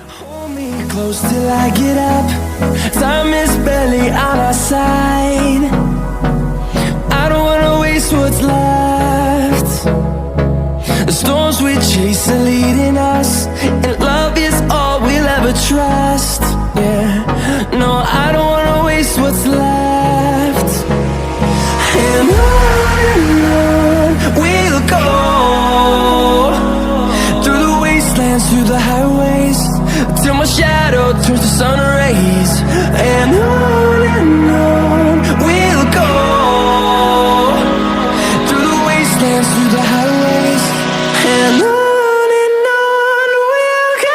Hold me close till I get up. Time is barely on our side. I don't wanna waste what's left. The storms we chase are leading us, and love is all we'll ever trust. Yeah, no, I don't wanna waste what's left. And on we'll go, through the wastelands, through the highways, till my shadow turns to sun rays. And on we'll go, through the wastelands, through the highways, and on we'll go.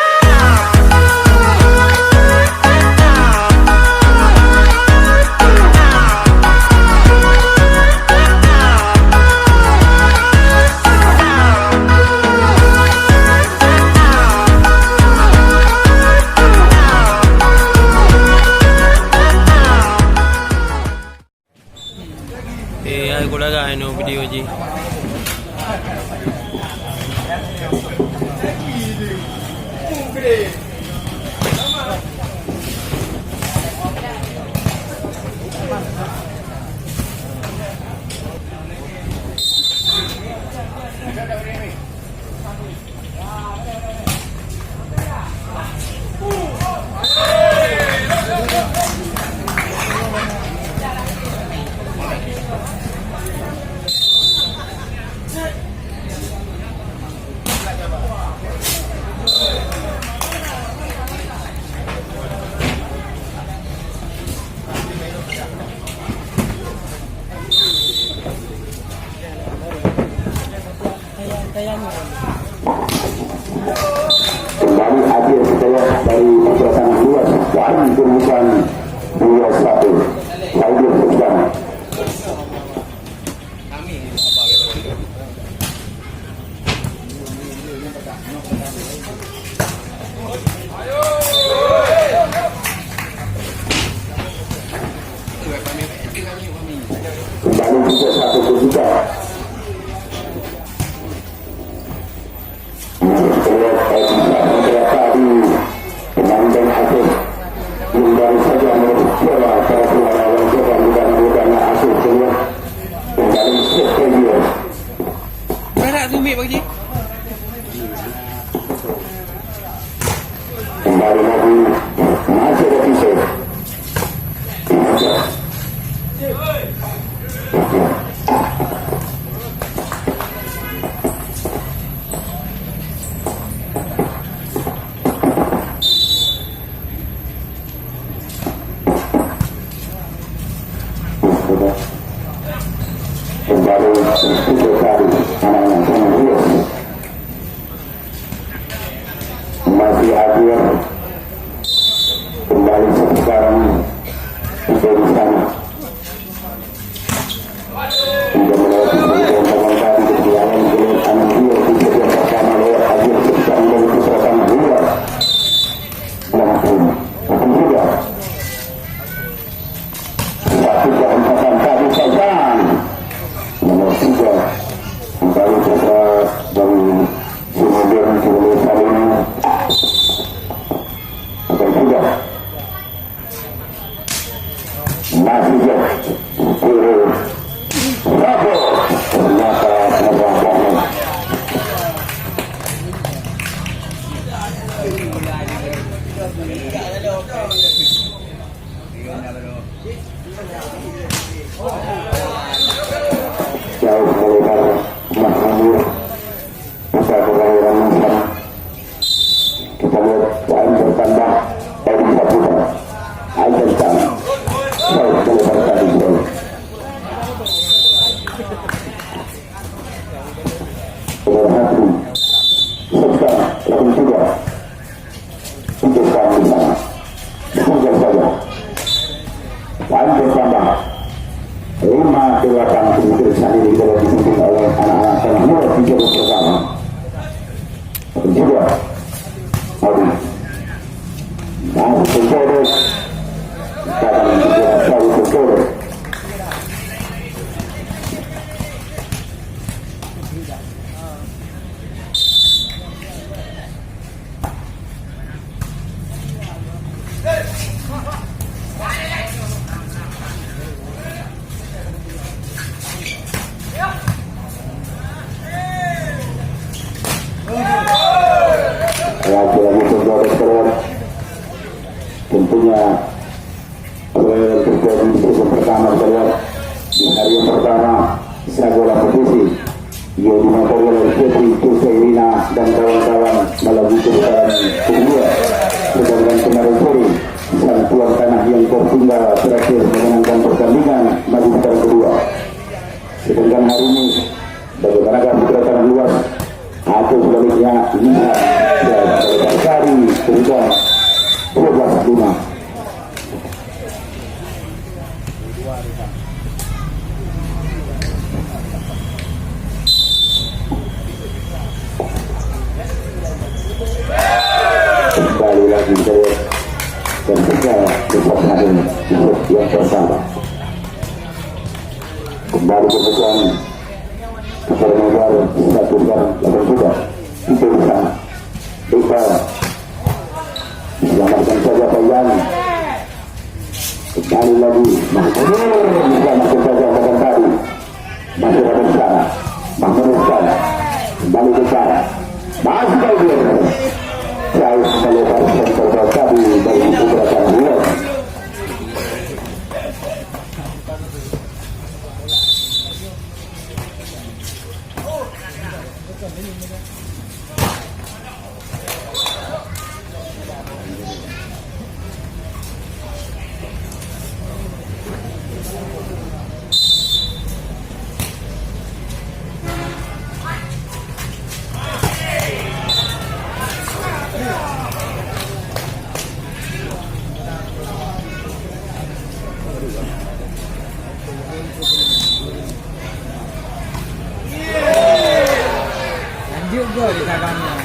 को लगा है no video जी kembali akhir saya dari perjalanan luas dan kemudian 21 Saudi sedang kembali juga satu kejutan. Komandan Aceh yang baru saja merebut bola pada suara lonjakan mudah-mudahan Aceh keluar kembali September. Berat tu Mik bagi. Kembali lagi masih ada pisau. Kembali tiga kali anak-anak Sanggurus masih akhir kembali sekarang tidak di sana tidak melewati perjalanan tadi kegiatan gelap anak dia di setiap pertama lewat akhir sekarang dari kesempatan dua langsung akan juga satu keempatan tadi saja nomor 3 kembali putra dari Sumedang Kebun Salim akan juga masih jauh Bravo ternyata penerbangan jauh melebar makmur kita kelahiran Islam kita lihat poin bertambah dari satuan akan sama jauh melebar tadi jauh berhati serta lakukan juga untuk kami sana semoga saja poin bertambah 5 kelihatan pemikiran sendiri kalau dipimpin oleh anak-anak sangat muda di jalur pertama juga Audi masih terjadi kadang juga selalu terjadi lagi penjawab terus. Tentunya terjadi di season pertama terlihat di hari yang pertama Sagola posisi ia dimotori oleh Putri Tusairina dan kawan-kawan melalui putaran kedua. Sedangkan kemarin sore sang tuan tanah yang tertinggal terakhir memenangkan pertandingan maju putaran kedua. Sedangkan hari ini bagaimanakah putra tanah luas atau sebaliknya lihat dan Balekasari berubah 12-5. Kembali lagi terus dan juga bersama dengan yang pertama kembali ke depan kepada nomor 1 dan 8 sudah itu bisa Iqbal selamatkan saja Bayan kembali lagi selamatkan saja Bayan tadi masih ada sana Mahmud sana kembali ke sana masih lagi jauh melebar senter tadi dari beberapa bulan. Juga di tangannya.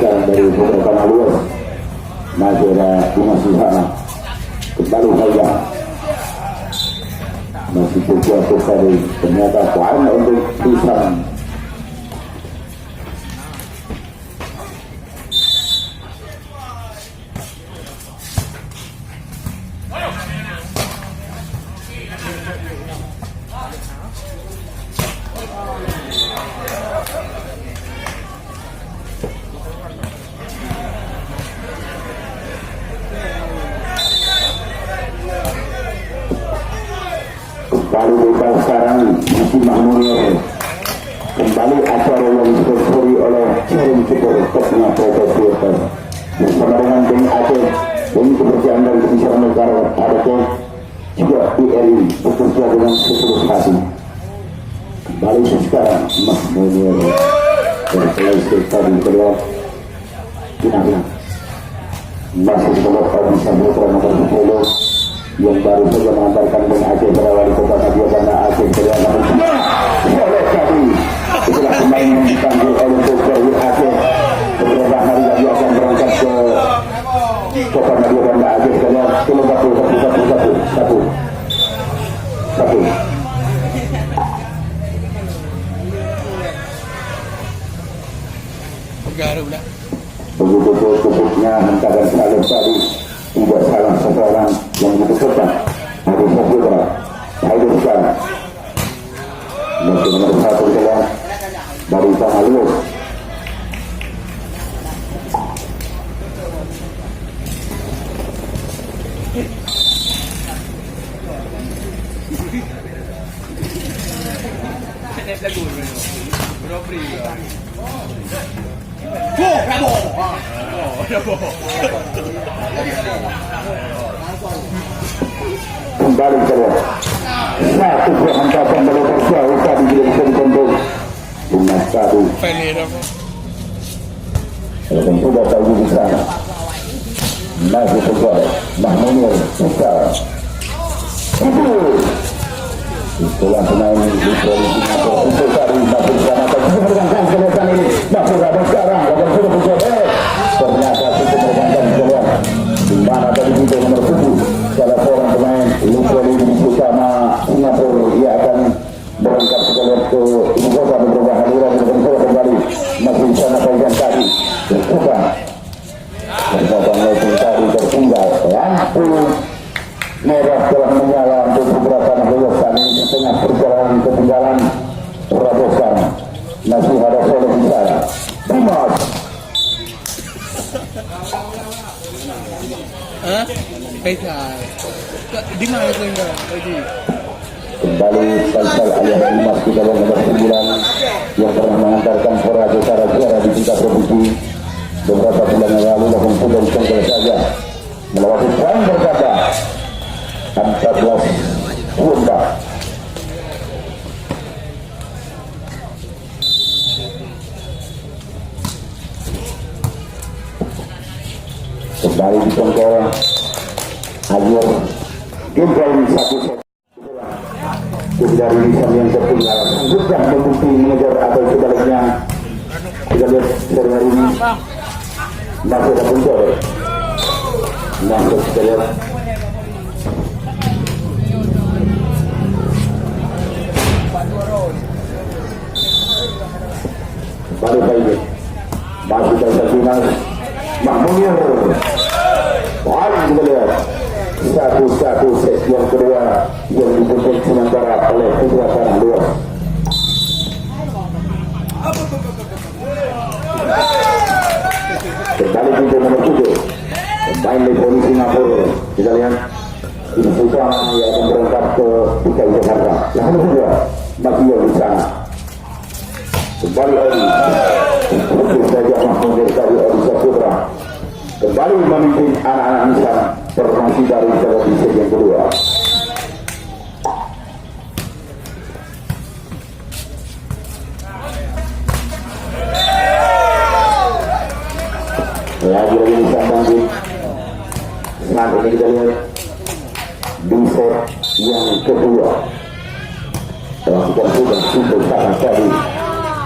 Yang dari beberapa luas masih ada Dimas Susana kembali saja masih berjatuh tadi ternyata poin untuk pisang kembali kita sekarang masih Mahmunir kembali acara yang disponsori oleh Jarum Super Topnya Profesor bersama dengan tim Aceh ini kepercayaan dari Kebijakan Negara Aceh juga IRI bekerja dengan setulus hati kembali sekarang Mahmunir dan selesai tadi kedua Kinabina masih melakukan Samudra nomor 10 yang baru saja mengantarkan dengan Aceh pada wali kota Nadia Banda Aceh pada tahun oleh kami itulah pemain yang dipanggil oleh Bukit Aceh beberapa hari lagi akan berangkat ke kota Nadia Banda Aceh pada kilometer 1 begitu tubuhnya hentakan salib tadi tidak salah seseorang yang dipeserta Abu Sofira Haidar sekarang masih nomor 1 adalah dari Tangalus Kembali keluar. Satu perhentapan melebar jauh tadi tidak bisa ditembus. Lunas tadi. Walaupun sudah tahu di sana. Masih terjadi. Mahmunir buka. Itulah pemain di polisi Singapura. Untuk tadi masih bersama. Merekankan kelihatan ini. Masih rapat sekarang. Lalu sudah berjaya. Ternyata itu merekankan keluar. Di mana tadi itu nomor 7. Salah seorang pemain Lukweli bersama Singapura. Ia akan berangkat sekalian ke ibu kota beberapa hari lagi dan kembali masih bisa nampakkan tadi tercoba tercoba mesin tadi tertinggal lampu merah telah menyala untuk beberapa nahdlatul saat ini setengah perjalanan ketinggalan terobosan masih ada solo di sana Dimas Di mana itu enggak? kembali Faisal alias Dimas di dalam nomor 9 yang pernah mengantarkan Fora secara juara di tingkat provinsi beberapa bulan yang lalu langsung sudah disengkel saja melewati poin berkata 14 Wunda kembali disengkel Ayur game point 1 set dari lisan yang tertinggal sanggupkah membukti mengejar atau sebaliknya kita lihat sore hari ini masih ada pencor masuk kita lihat baru baik masih dari final Mahmunir paling kita lihat satu set yang kedua yang dibentuk sementara oleh kedua tanah luas kembali pintu nomor 7 pemain dari polisi Singapura kita lihat ini Sultan yang akan berangkat ke DKI Jakarta yang nomor 2 Matio di sana kembali Odi untuk saja Mahmunir dari Odi Saputra kembali memimpin anak-anak Nisan formasi dari televisi yang kedua lagi-lagi Nisan bangkit saat ini kita lihat di set yang kedua telah kita sudah sangat tadi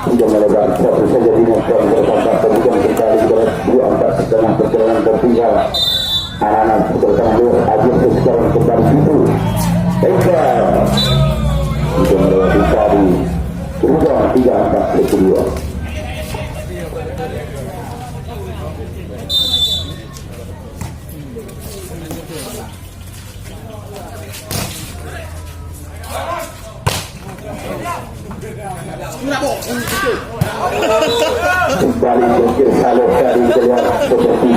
sudah melebar satu saja dengan poin bertambah kemudian kembali ke 2-4 setengah perjalanan tertinggal anak-anak bersama dua Ajib sekarang kembali itu Eka sudah melewati tadi kemudian 3-4 kedua kembali mungkin salur dari keluar seperti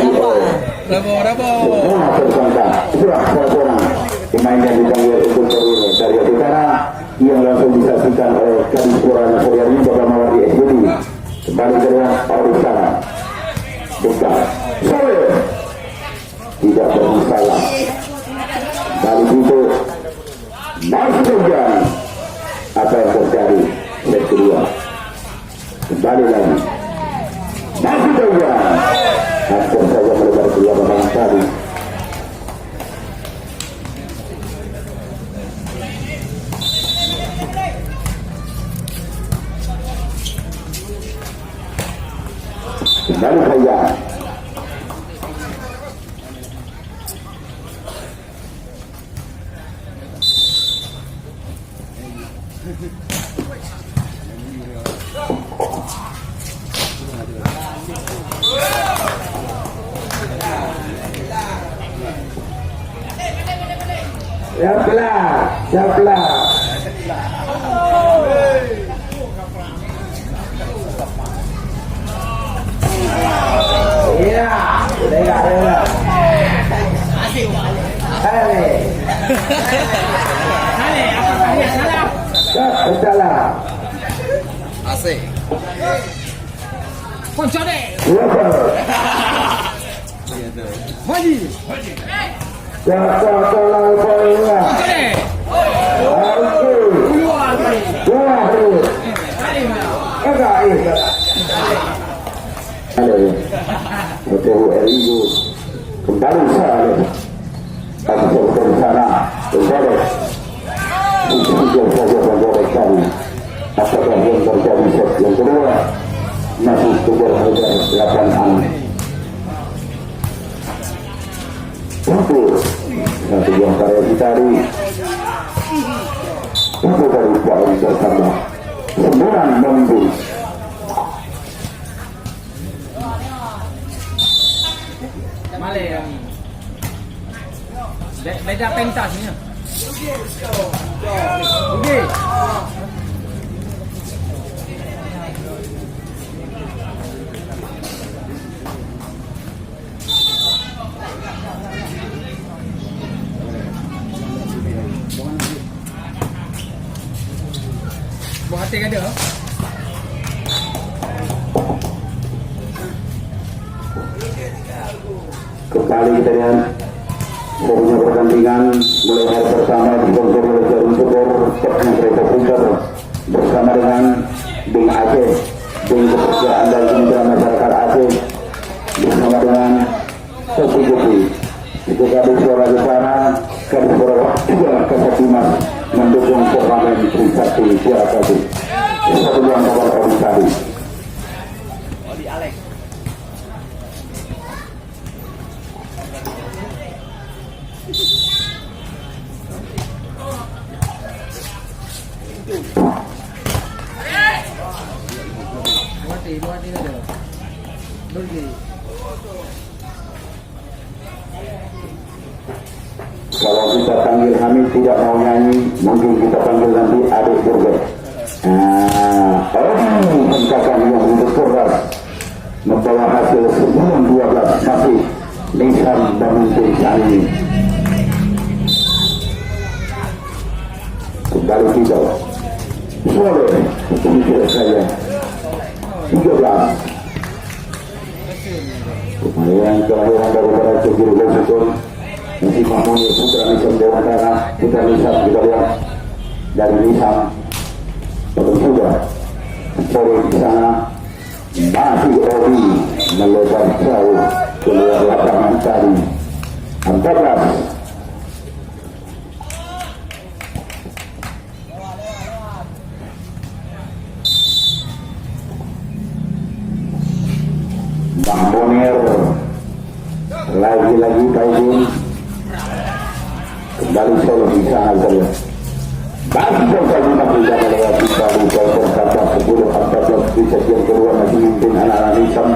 Rabo. semua tersangka seorang pemain yang dipanggil untuk terwiri dari utara yang langsung disaksikan oleh Kadis Purana Suryani Bapak Mawar di SBD kembali keluar Aurusana buka sore tidak bermasalah dari itu masih hujan apa yang terjadi set kedua kembali lagi masih hujan hampir saja melebar kedua bapak tadi kembali saja Siaplah. Iya, udah enggak ada. Hei. Hei, apa dia salah? Tak salah. Asik. Koncone. Haji. RIU kembali saya tapi seperti sana kembali apakah yang terjadi set yang kedua masih kejar 8 satu yang karya dicari itu dari poin bersama 9 membeli Male yang beda pentasnya. Oke. Buat hati ada. Kembali kita dengan sebuah pertandingan mulai hari pertama disponsor oleh Jarum Syukur Teknik Kereta Putar bersama dengan Bing Aceh, Bing Kepercayaan dan Cindera Masyarakat Aceh bersama dengan Sopi Jopi. Itu kami suara di sana, kami suara waktu yang kesetimas mendukung turnamen Trisakti Juara 1. Satu yang kawan kami tadi. Kalau kita panggil Hamid tidak mau nyanyi, mungkin kita panggil nanti Adik Burger. Hentakan yang untuk keras membawa hasil 9-12 masih Nisan memimpin saat ini. Kembali kita boleh untuk saya 13. Kemudian kelahiran daripada Cegil Gosukun Nasi Mahmud Putra Nisan Dewantara Putra Nisan kita lihat dari Nisan juga sore di sana masih Ori melebar jauh keluar lapangan tadi 14. Mahmunir lagi-lagi Taibun kembali solo di sana saja. Bagi kali masih dapat lewat kita buka berkata 10-14 di set yang kedua masih memimpin anak-anak Nisan.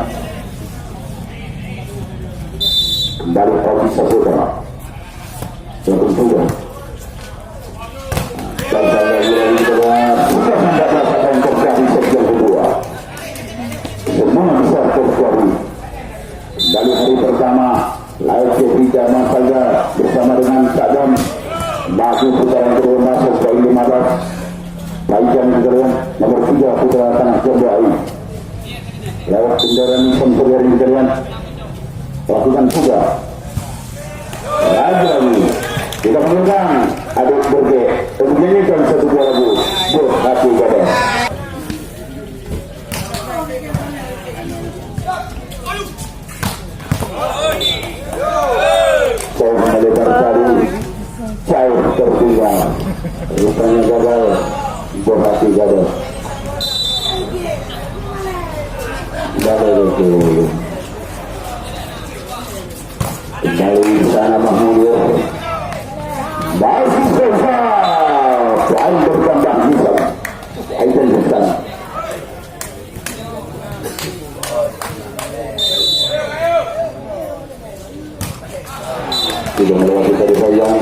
Kembali Odi Saputra Jarum Syukur dan lagi-lagi kedua sudah mendapatkan kerja di set yang kedua. Semua bisa terjadi. Dari hari pertama, Laut Jepita Masaga bersama dengan Sadam maju putaran kedua masuk poin 15. Baikkan kedua nomor 3 putra tanah Jombai. Lewat kendaraan Sempurna kedua lakukan juga. Lagi kita menunggang Adik Burger untuk menyanyikan satu buah lagu Berhati Gada. Saya melebar tadi jauh tertinggal rupanya gagal Berhati Gada. Gagal itu kembali di sana Mahmud masih selesai poin bertambah bisa Aidan di sana. Sudah melewati dari Bayang.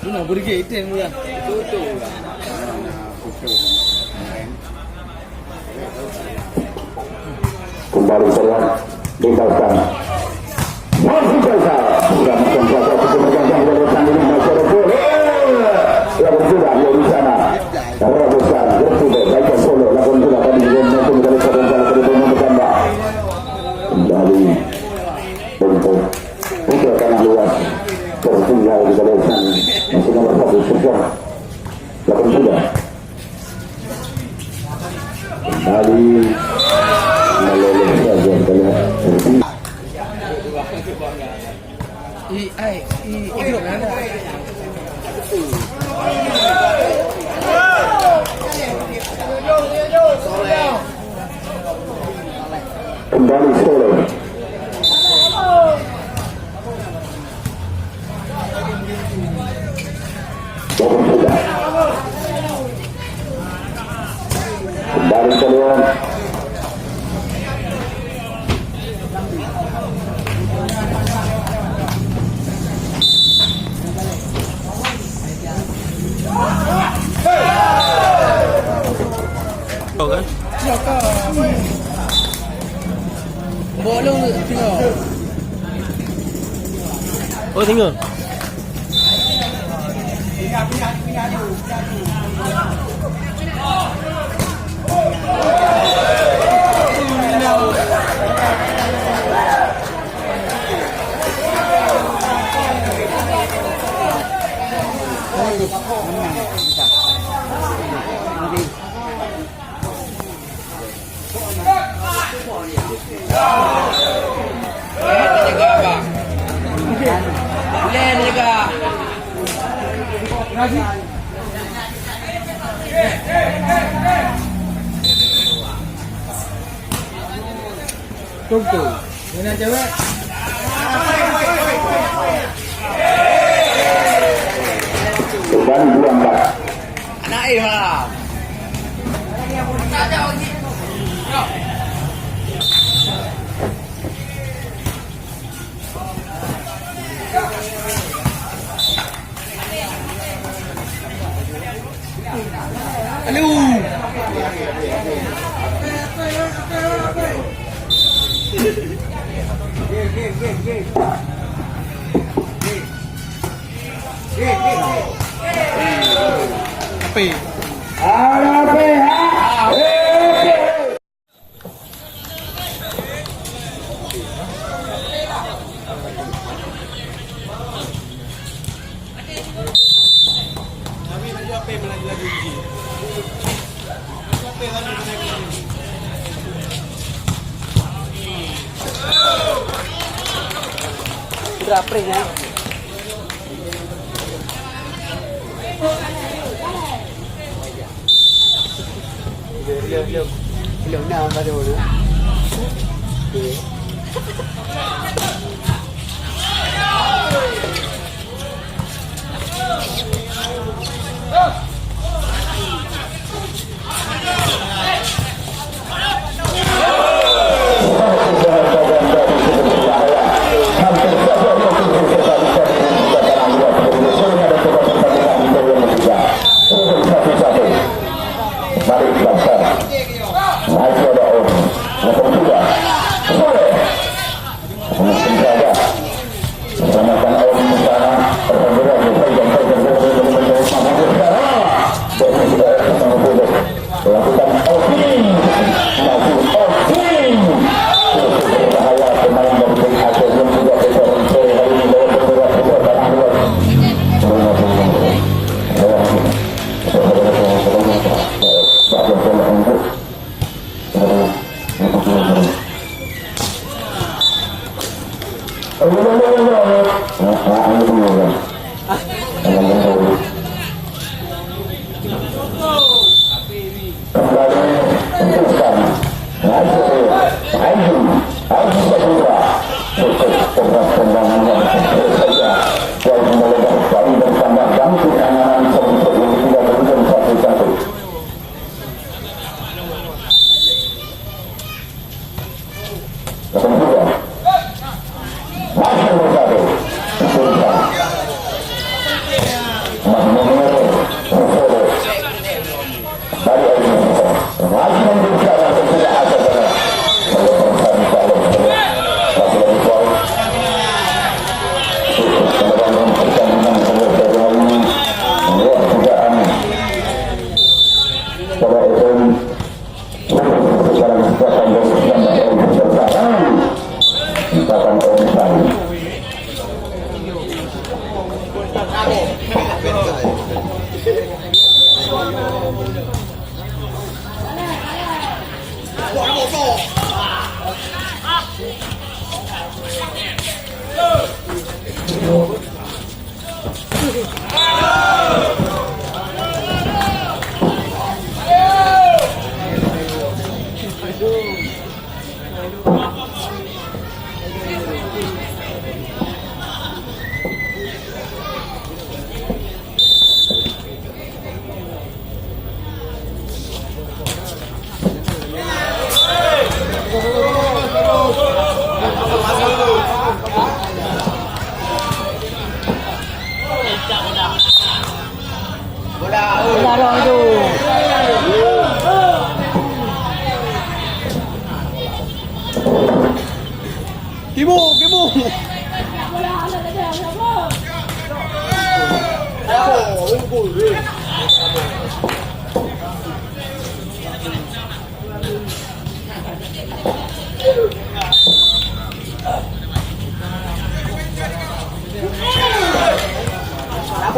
Lu nak beri itu yang mulia. Kembali saya tinggalkan. Masih besar. Sudah makan kuasa kemerdekaan dari Tanjung Masyarakat. Yang sudah di sana. Karena besar. kembali melolos saja terlihat bersih. Ikut kan ada. Kembali Solo. Bokong sudah. Kembali keluar. Bolong tengok. Oh tengok. Tunggu. Mana cewek? Kembali 24. Anak air malam. Halo. Berapa ya? Belum nak baru ni. Kibu.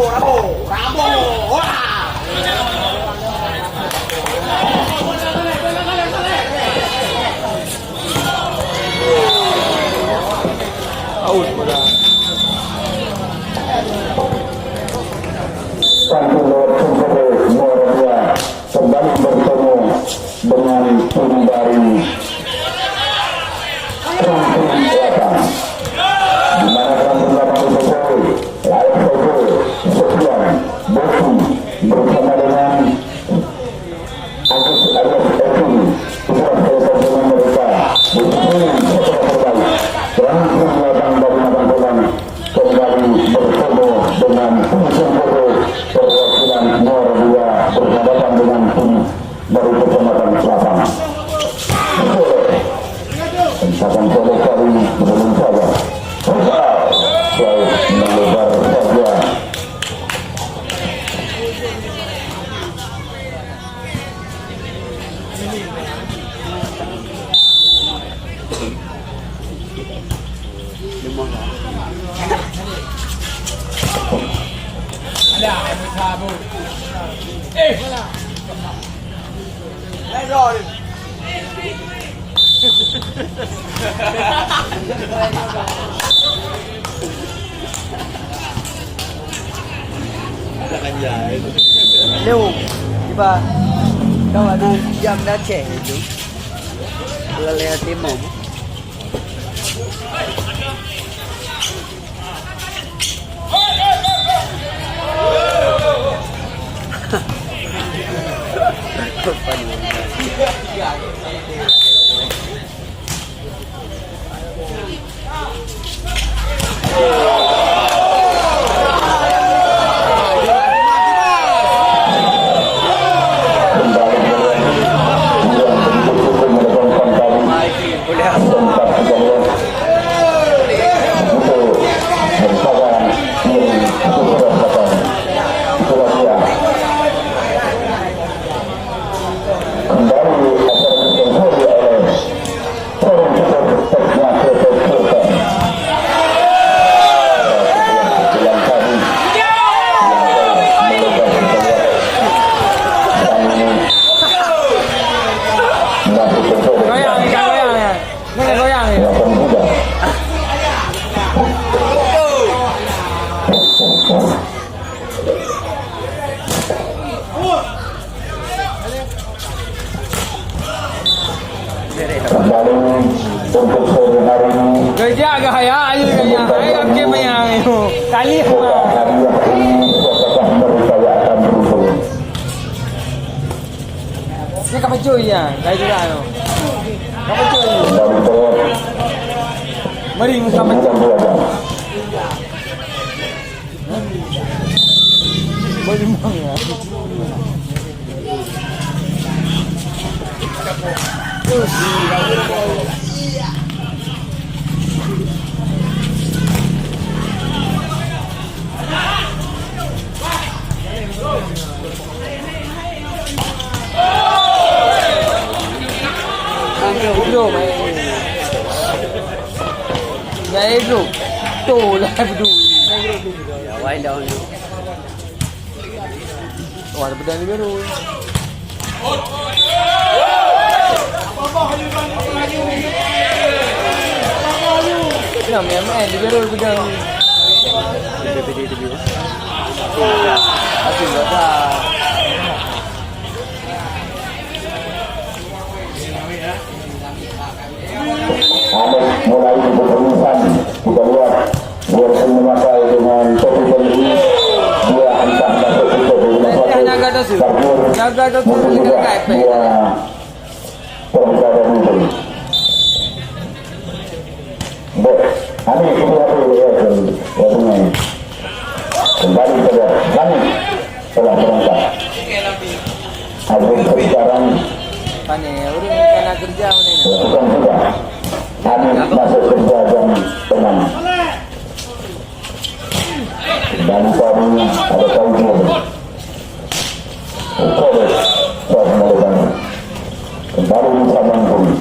Rabo. Wah. Out pada. Satu lewat Sumber Moravia kembali bertemu dengan tim dari Kampung Selatan, di mana Kampung Selatan Jokowi, Layak Jokowi, Sofian, Bosi bersama dengan Agus Eki, putra dengan mereka bertemu setelah terbaik. Kampung Selatan dari Magelang kembali bertemu dengan tim Sumber perwakilan Moravia berhadapan dengan tim dari Kecamatan Selatan. Akan boleh kali belum saja. Jauh melebar saja. Ada kamu. Mana? Lewat. Leo, tiba. Kau ada jam dah cek itu. Leleh timur. Untuk sore hari ini Kerja agak hayal aja kerja. Saya game yang itu. Kali hadiah ini apakah mereka akan beruntung? Ini kapan cuy ya? Kayak juga tu. Kapan cuy? Dari terus Mari muka macam. bukan belajar. Boleh mang ya. Bro, Jaya bro. Tu lah bro. Ya, wind down. Oh, ada pedang ni baru. Nah, memang dia baru pedang. Asyik dah. Anies mulai berperusahaan. Kita lihat dia memakai dengan topi pembeli. Dia entah masuk untuk Jaga tu tu. Jaga tu tu mungkin kita juga kat iPad. dia perengkaran ini. Baik, Anies itu apa ya? Kembali saja. Anies telah berangkat. Habis sekarang Pane, orang kena kerja mana ni? lakukan juga. Anies masuk kerja jam tenang. Dan kami ada kajian. Kembali saya melakukan kembali bersama kami.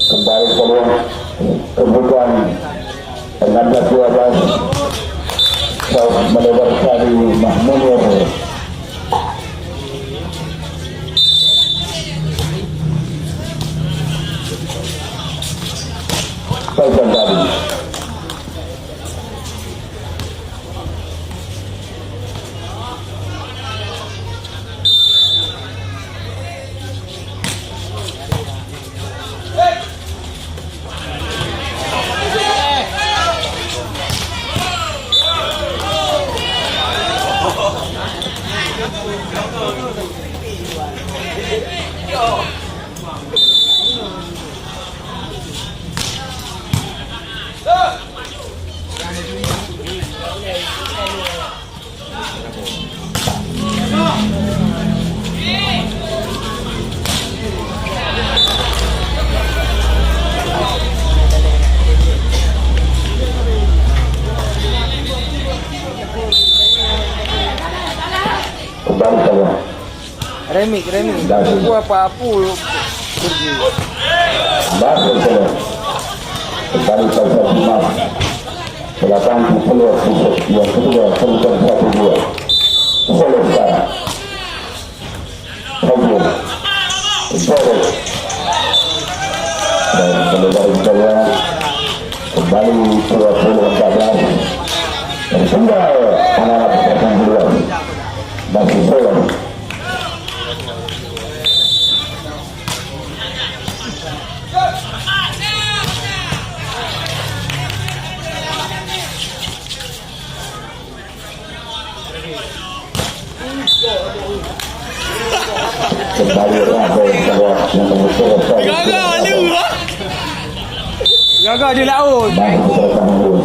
Kembali keluar kebutuhan 16-12 Saud melebar kali Mahmunir. Faizal tadi kembali keluar. Remik. Aku apa pergi. Masuk keluar. Kembali Faizal Imam. Belakang keluar yang kedua keluar 1-2. Keluar sekarang. Keluar. Keluar. Dan keluar kembali 2014. Dan tinggal anak-anak pertandingan kedua. Masih keluar. Kembali ramai keluar yang mengusul Jaga di laut. masih terkam dulu.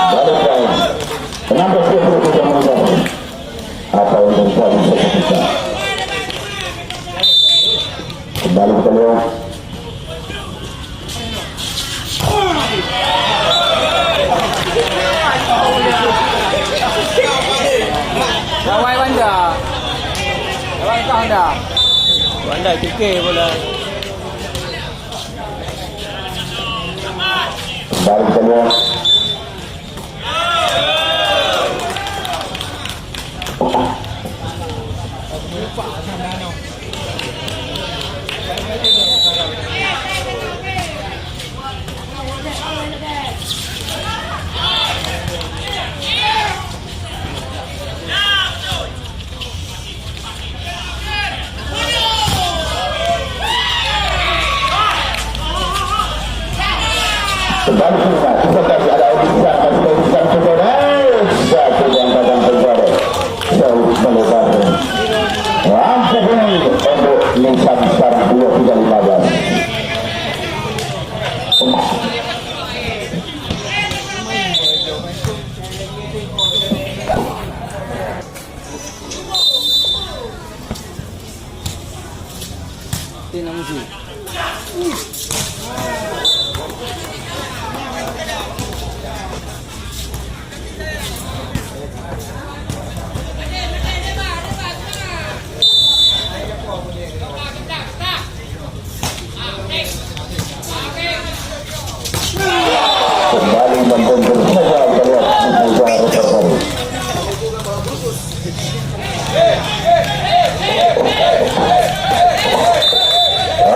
Baru kau kenapa dia tidak menjawab apa yang terjadi seketika. Kembali keluar. Lawai bandar. Lawai kau dah. Bandar kekeh pula. Kembali keluar. Kembali kita kasih ada urusan masih urusan saudara. Satu yang datang penjara. Jauh melebar. Lampu kuning untuk Lisan Sar 2315. Tinang sih.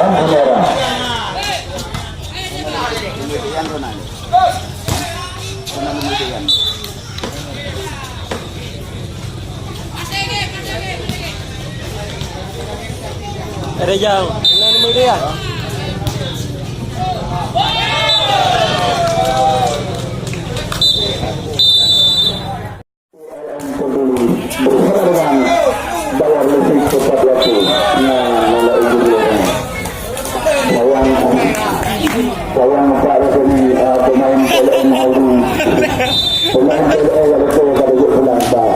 Lampu merah. Ada jauh. Ini kemudian. Bersama dengan bayar listrik tepat waktu. Nolak itu dia. Sayang Pak Rasmi pemain PLN Audi. Pemain PLN yang betul pada jam pulang Pak.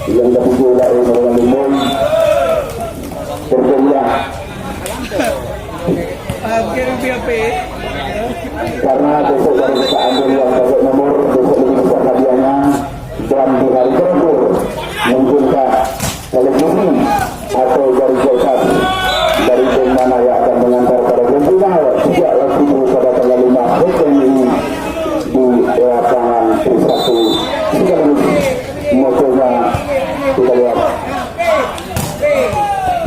Yang dah tujuh lah orang limon. Berjaya. Karena besok baru kita ambil yang dapat nomor, besok lebih besar hadiahnya. Dan di hari terakhir mungkinkah televisi atau dari jauh dari tim mana yang akan mengantar pada tim final sejak waktu pada tanggal 5 September di lapangan P1 sekaligus motornya kita lihat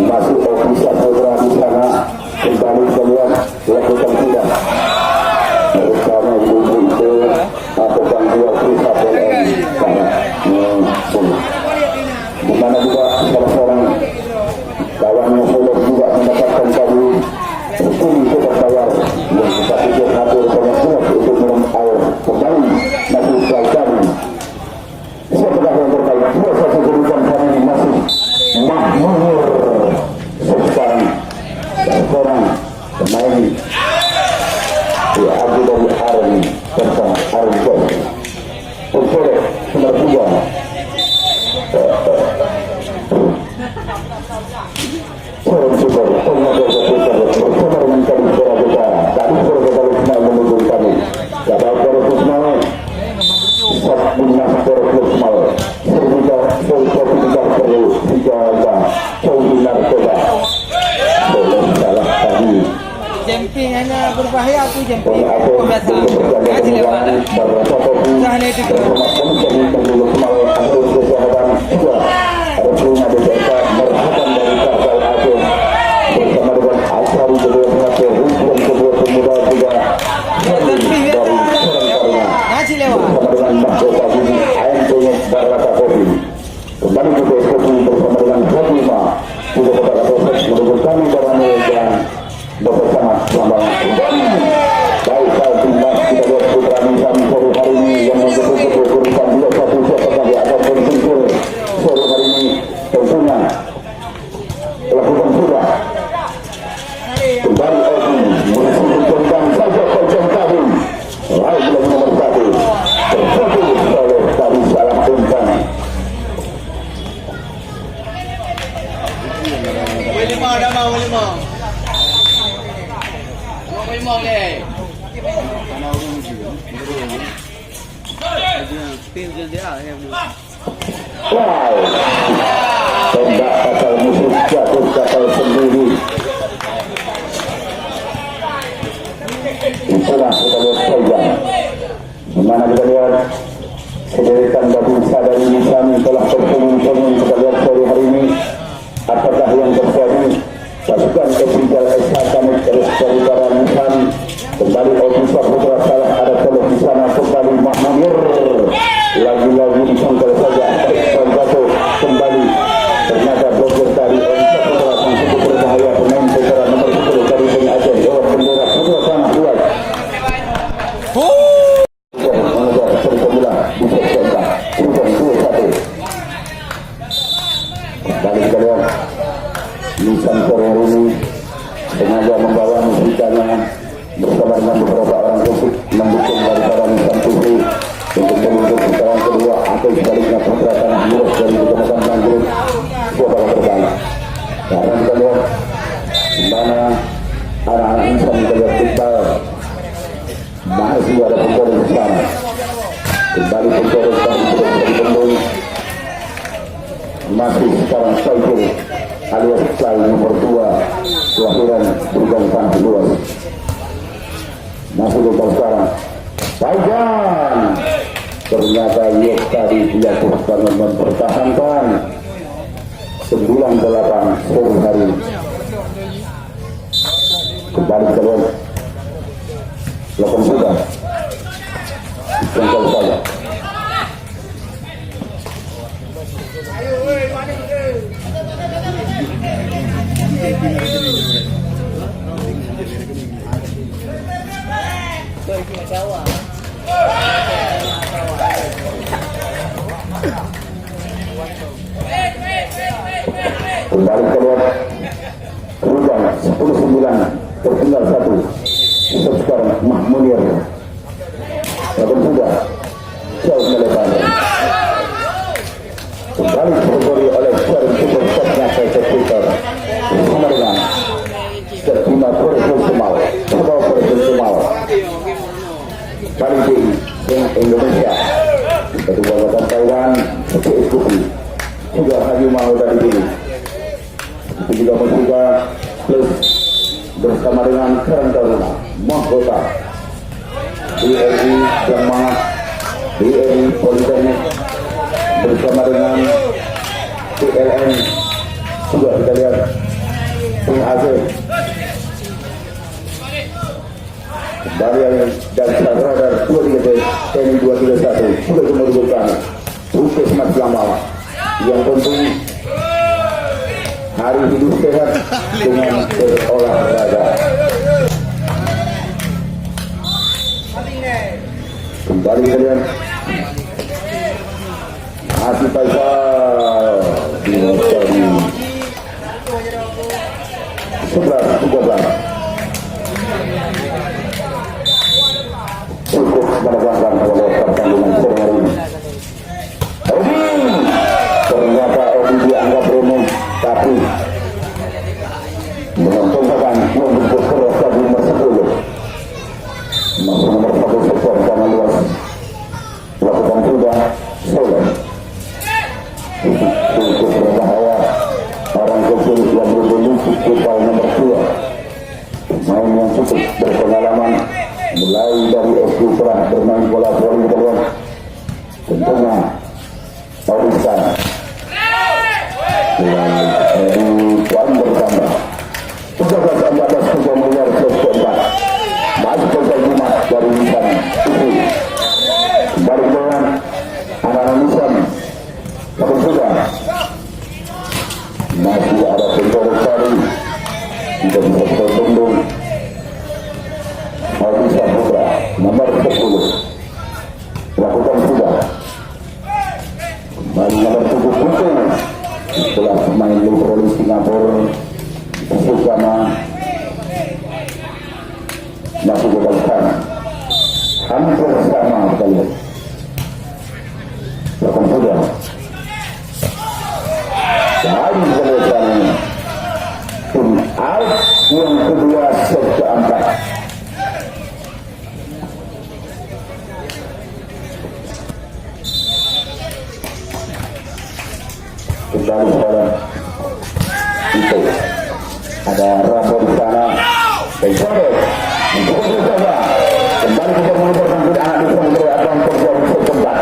masih ofisial saudara di sana kembali kalian lakukan tidak bersama ibu itu atau bantuan P1 di mana juga salah seorang kawannya Solo juga mendapatkan kali hukum itu berbayar yang kita pikir hadir banyak banyak untuk minum air kembali masih sekali setelah yang terbaik proses kehidupan kami masih makmur sekarang seorang pemain di Abu Dhabi Army bersama Army Boy untuk nomor 3 Orang super, pengajar super, bersama dengan kami suara kita. Tadi suara kita Ismail menunjuk kami. Kata suara Ismail, Sabina suara Ismail. Serbuka, serbuka perlu dijaga. Sabina coba. Boleh salah tadi. Jemping hanya berbahaya tu jemping. Aku biasa. Haji lewat. Jangan itu. Ada punya desa merhakan dari Kapal Aceh bersama dengan Asari kedua pengatur dan kedua pemuda juga dari Serang bersama dengan Mahkota Bini AMP Baraka Kopi kembali ke Kopi bersama dengan Fatima juga kepada proses menurut kami barangnya dan bersama Lambang kembali baik saat timnas kita lihat putra Nisan sore hari ini yang betul-betul urusan juga satu siapa yang akan berkumpul sore hari ini tentunya lakukan sudah kembali Oki mengisi tentang saja kocong tahun lalu bulan nomor 1 terfokus oleh tadi salah umpan Lima dah mau lima. Lima leh. wow tembak kapal musuh jatuh kapal sendiri itulah kita lihat saja dimana kita lihat sederitan bangsa dari Nisan telah berkumpul kita lihat sore hari ini apakah yang terjadi pasukan Epinjal Eskakanik dari Barat Nisan kembali ofisar putra salah ada telur di sana kembali Mahmir lagi-lagi disangkal saja jatuh kembali ternyata blokir tadi ofisar putra sang cukup berbahaya pemain putra nomor 10 dari Bani Aceh lewat bendera putra sangat kuat mengejar cerita bola bisa contoh Nisan 2-1 kembali kita lihat Nisan sore hari ini sengaja membawa musikanya bersama dengan beberapa orang musik mendukung daripada Nisan Putri untuk menuju putaran kedua atau sebaliknya putra tanah lurus dari Kecamatan Bangkit siapa yang terbaik karena kita lihat di mana anak-anak Nisan kita lihat kita masih ada pencuri di sana kembali pencuri tadi sudah dipenuhi masih sekarang Saiful alias Sai nomor 2 kelahiran Berikan Tanah Luas masih lokal sekarang Baikkan ternyata Yok tadi dijatuhkan mempertahankan 98 sore hari. Kembali keluar lakukan sudah tinggal saja. Kembali keluar Rujang 10-9 tertinggal 1 sekarang Mahmunir lakukan sudah jauh melebar kembali diberi oleh Sharon Super Shotnya ke Twitter bersama dengan Sertima Profesional Sebuah Profesional paling tinggi Indonesia kedua kota Taiwan ikuti juga Haji Mau dari sini itu juga juga plus bersama dengan Keren Taruna Mahkota BRI Semangat BRI Politeknik bersama dengan PLN juga kita lihat PAC Barian dan Radar 23 TNI 231 juga kemudian Puskesmas Lama yang penting hari hidup sehat dengan berolahraga. Kembali kalian Hati Faisal di Nostalgi 11-13 cukup menegangkan oleh pertandingan sore hari ini. Odi ternyata Odi dianggap remeh tapi menguntungkan untuk kerosak nomor 10 masih nomor 1 sektor sama luas lakukan sudah solo cukup berbahaya orang kecil yang memiliki kupal nomor 2 main yang cukup berpengalaman mulai dari SD telah bermain bola voli keluar tentunya Aurisan di poin bertambah 13-14 juga miliar keempat masih selesai Jumat dari Nisan itu kembali dengan anak-anak Nisan tapi sudah masih ada pencorok tadi tidak bisa terbendung Alisa Putra nomor 10 lakukan sudah kembali nomor 7 Putra setelah pemain Liverpool Singapura bersama masih berbalikan hampir sama sekali lakukan sudah dan kemudian tim out yang kedua set keempat kembali pada itu ada Rambo di sana Pencari kembali kita mengumpulkan kuda anak di Samudera Abang terjadi setempat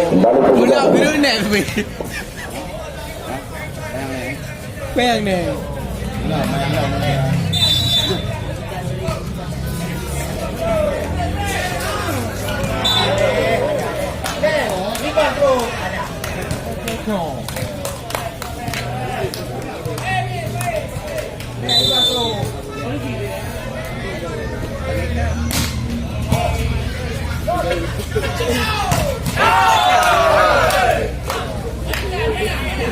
kembali ke Peng nih.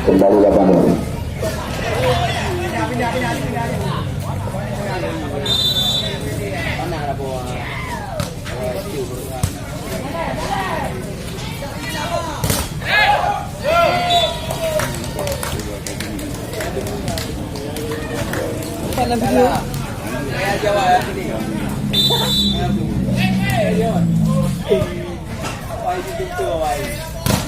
kembali lapangan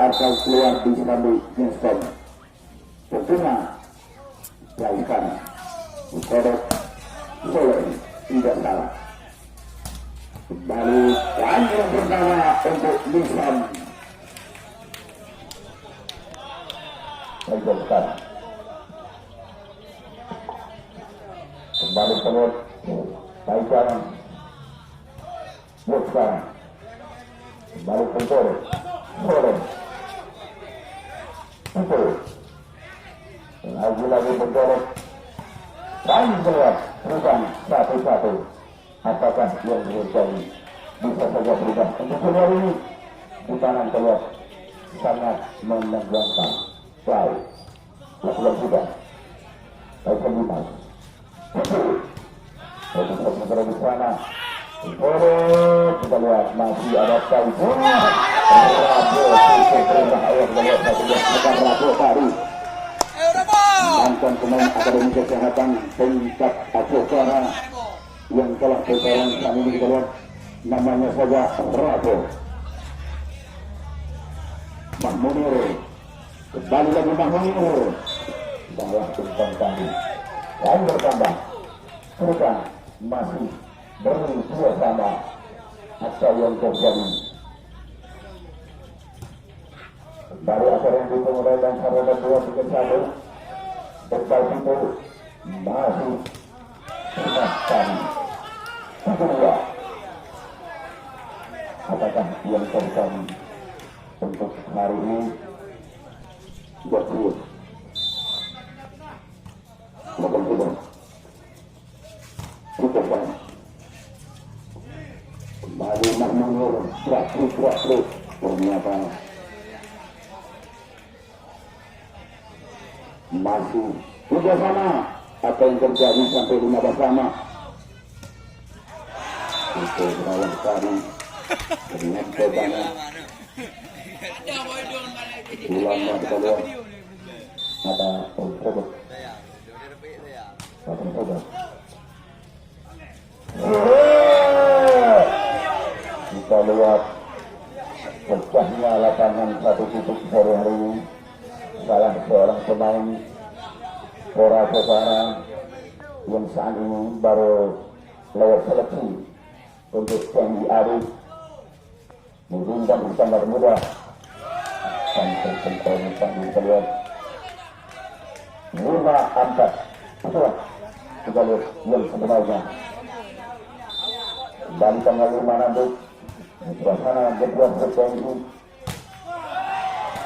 atau keluar di Sambi Winston. Tentunya Jaikan Kodok Soleh tidak salah. Kembali poin yang pertama untuk Nissan. Jaikan kembali keluar Jaikan Nissan kembali keluar Soleh itu lagi bergolek lain keluar perubahan 1-1. Apakah yang terjadi bisa saja berubah untuk keluar ini di tangan keluar sangat menegangkan baik lakukan sudah baik kemudian untuk segera di sana kita lihat masih ada Rabu perintah ayah kita lihat satu bukan Rabu tadi mantan pemain Akademi Kesehatan tingkat Aceh yang telah berjalan saat ini kita lihat namanya saja Rabu Mahmunir kembali lagi Mahmunir bawah tumpang tadi yang bertambah bukan masih beri dua sama apa yang terjadi dari acara yang dimulai dan sahabat 2-1 berbal itu masih termakan kedua. Apakah yang terjadi untuk hari ini berkurang mudah-mudahan cukup banyak. Kembali Mahmunir gerak-gerak ternyata masih juga sama apa yang terjadi sampai 15 sama itu berawal sekali dengan banyak ulama kita lihat ada produk kita lihat pecahnya lapangan 1 sore hari ini salah seorang pemain Pora Sesara yang saat ini baru lewat seleksi untuk Sandy Arif mengundang standar muda sampai penonton kita lihat 5-4 itulah kita lihat yang sebenarnya dan tanggal 5 nanti suasana jadwal tertentu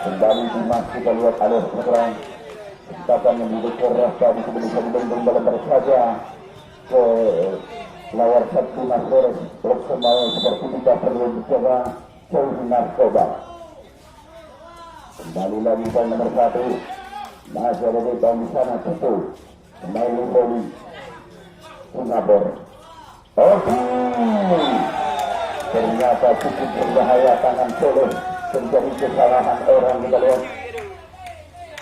kembali di mas kita lihat alur perang kita akan membuka rasa di sebelum dalam saja ke lawar satu Nasor blok semua seperti kita perlu bicara jauh narkoba. Kembali lagi poin nomor 1 masih ada di tahun di sana tentu kembali Boli Singapura. Oke, ternyata cukup berbahaya tangan Soleh terjadi kesalahan orang kita lihat.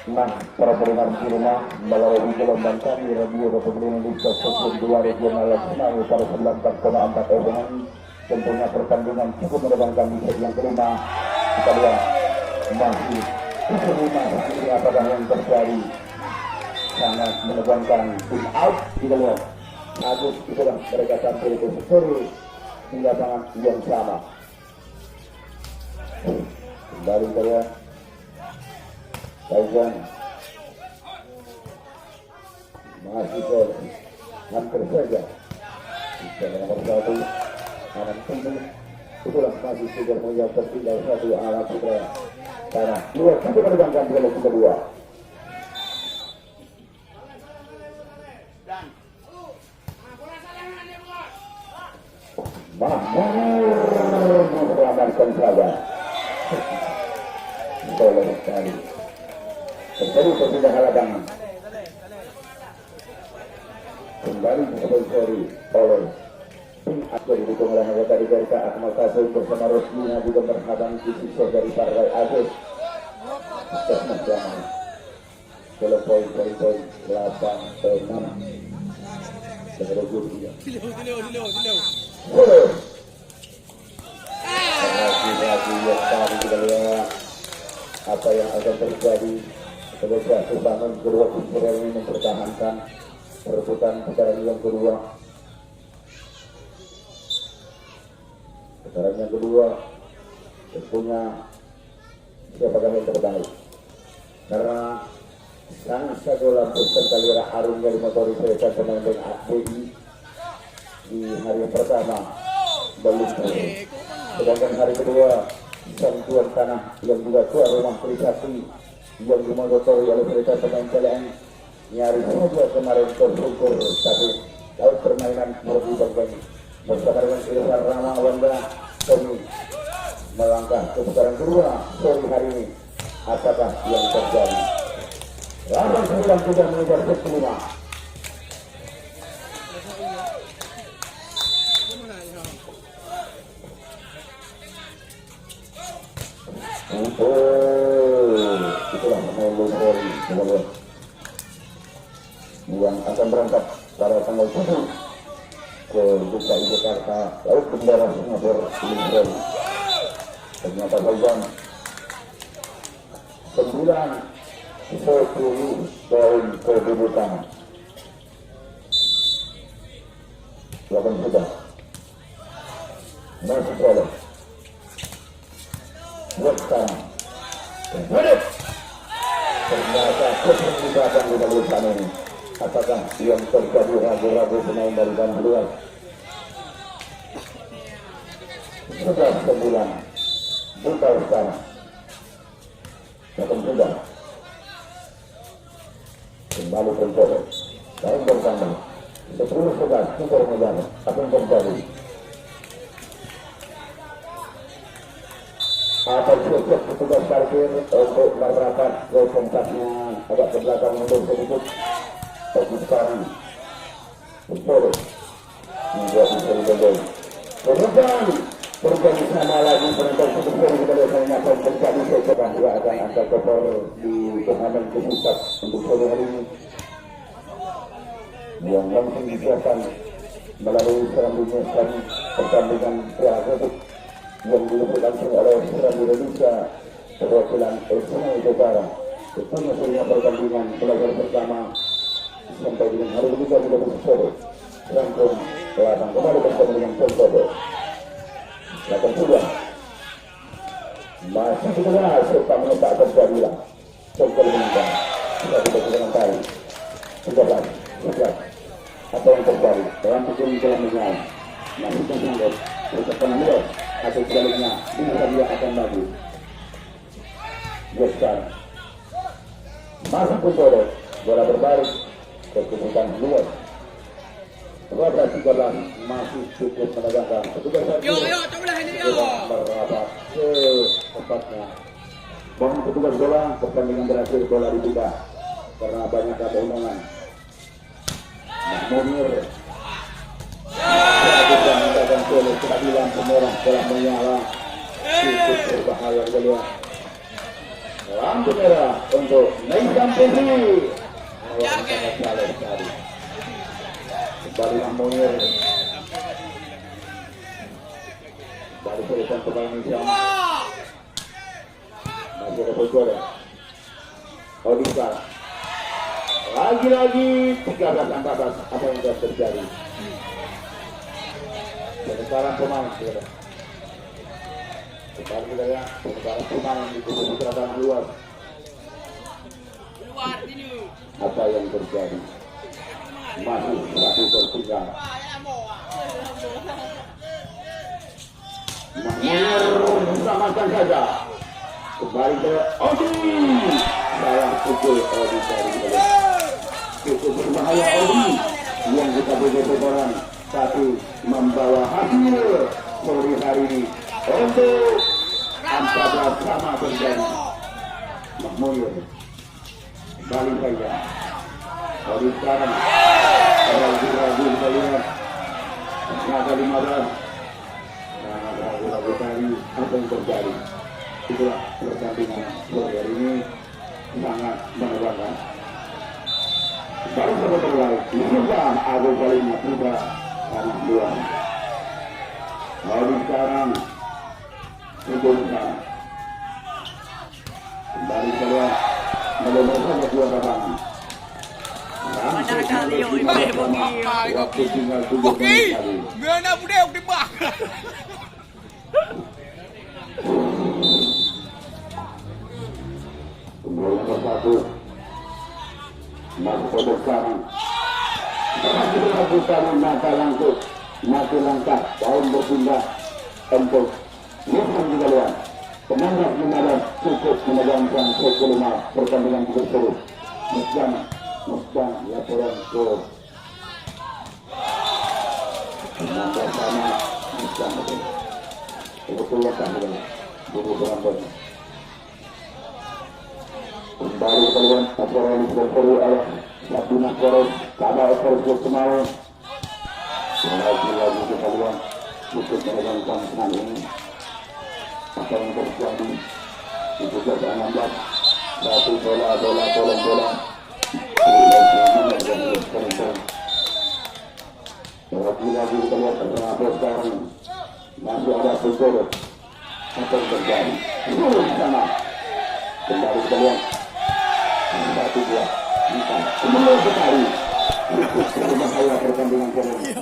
Nah, para pendengar di rumah melalui gelombang kami Radio Republik Indonesia Sosok 2 Regional Nasional pada 94,4 FM. Tentunya pertandingan cukup menegangkan di set yang kelima. Kita lihat masih kelima ini apakah yang terjadi sangat menegangkan tim out. Kita lihat Agus itulah mereka sampai ke sore hingga tangan yang sama. Kembali kita lihat Taizan masih hampir saja bisa nomor 1 kanan tinggi itulah masih sudah menjauh tertinggal 1 alat putra karena 2 sampai menegangkan di leg kedua. Mahmunir menyelamatkan saja boleh sekali terjadi perpindahan lapangan kembali disponsori oleh tim Akbar didukung oleh anggota di Garika Akmal Kasih bersama Rosmina juga berhadang siswa dari Partai Aceh Kesmas Jaman kalau poin 8-6 segera juri lagi yang tadi kita lihat apa yang akan terjadi ketika kebangun kedua tim ini mempertahankan perebutan putaran yang kedua. Putaran yang kedua tentunya siapakah yang terbaik, karena sang Sago Lampus Kalira Arum yang dimotori mereka pemain dengan ABI di hari pertama belum terjadi. Sedangkan hari kedua sang tuan tanah yang juga tuan rumah Trisakti yang dimotori oleh mereka pemain PLN nyaris saja kemarin tersyukur, tapi laut permainan merupakan bersama dengan Ilhar Rama Wanda kami melangkah ke putaran kedua sore hari ini. Apakah yang terjadi? 8-9 sudah mengejar set kelima. Itulah pemain Losori yang akan berangkat pada tanggal 7 ke DKI Jakarta laut bendera Singapura Libre. Ternyata saja 9-10 poin kedudukan. 8 sudah masih boleh buat sekarang. Ternyata keterlibatan di dalam sana ini. Apakah yang terjadi ragu-ragu pemain dari Bandung luar? Sudah 9 buka sekarang. Sudah kembali pencoba dan bersama 10-11 super negara akan kembali. Apa siap petugas parkir untuk merapat ke tempatnya agak ke belakang untuk sedikit. Bagi sekarang betul menjadi terjadi. Kemudian berganti sama lagi penonton sebesar kita lihat akan terjadi sekarang juga akan angkat kotor di turnamen pusat untuk sore hari ini yang langsung disiapkan melalui selanjutnya pertandingan Piala yang dilakukan oleh Seram Indonesia perwakilan Sungai Utara. Tentunya seluruh pertandingan belajar bersama sampai dengan hari ini kita sudah bersama rangkum kelihatan kembali bersama dengan Poncobo. Lakukan sudah masih juga serta menetap terjadilah Poncobo menentang kita sudah dengan tadi 13 apa yang terjadi dalam hukum telah menyala masih tersangkut bersama mulut atau sebaliknya bisa dia akan maju. Gestar masuk Poncobo, bola berbalik ke kebutuhan luas. 12-13 masih cukup menegakkan petugas merapat ke tempatnya. Mohon petugas bola, pertandingan berakhir bola dibuka karena banyak keundangan. Munir sudah mengatakan oleh keadilan pemerah telah menyala cukup berbahaya keluar. Lampu merah untuk Naikam Putri. Sangat salah sekali. Kembali Munir. Kembali berikan pemain Indonesia. Masih ada Bogor. Odisa. Lagi-lagi 13-14 apa yang sudah terjadi. Penekaran pemain kita. Kembali kita ya, penekaran pemain di kubu tanah luar. Apa yang terjadi? Masih satu tertinggal. Selamatkan saja. Kembali ke Odi. Salah pukul Odi dari cukup berbahaya Odi yang kita beri putaran tapi membawa hasil sore hari ini untuk 14 sama terjadi. Mahmud kembali saja Odi sekarang ragu-ragu kita lihat angka 15 ragu-ragu tadi apa yang terjadi. Itulah pertandingan sore hari ini sangat menegakkan. Baru saja terlalu sudah ada kalinya sudah tanah luar. Lalu sekarang untuk sekarang Kembali keluar melemparkan kedua babang. Waktu tinggal 7 menit lagi. Gana budek di bak. Gol nomor 1 masuk ke sekarang. Mati langkah tahun berpindah untuk Muslim juga luar. Penanggap menarik cukup menegangkan kelima pertandingan cukup seru. Muslim laporan ke penanggap sama Muslim betul letak dulu berambut. Kembali keluar laporan cukup seru oleh Sabina Koros Kabar Koros Semau. Lagi kita lihat cukup menegangkan senang ini. Apa yang terjadi di pusat 16 satu bola lagi kita lihat tengah sekarang masih ada pusat apa yang terjadi di sana. Kembali kita lihat 1-2 4 sekali berbahaya pertandingan kemarin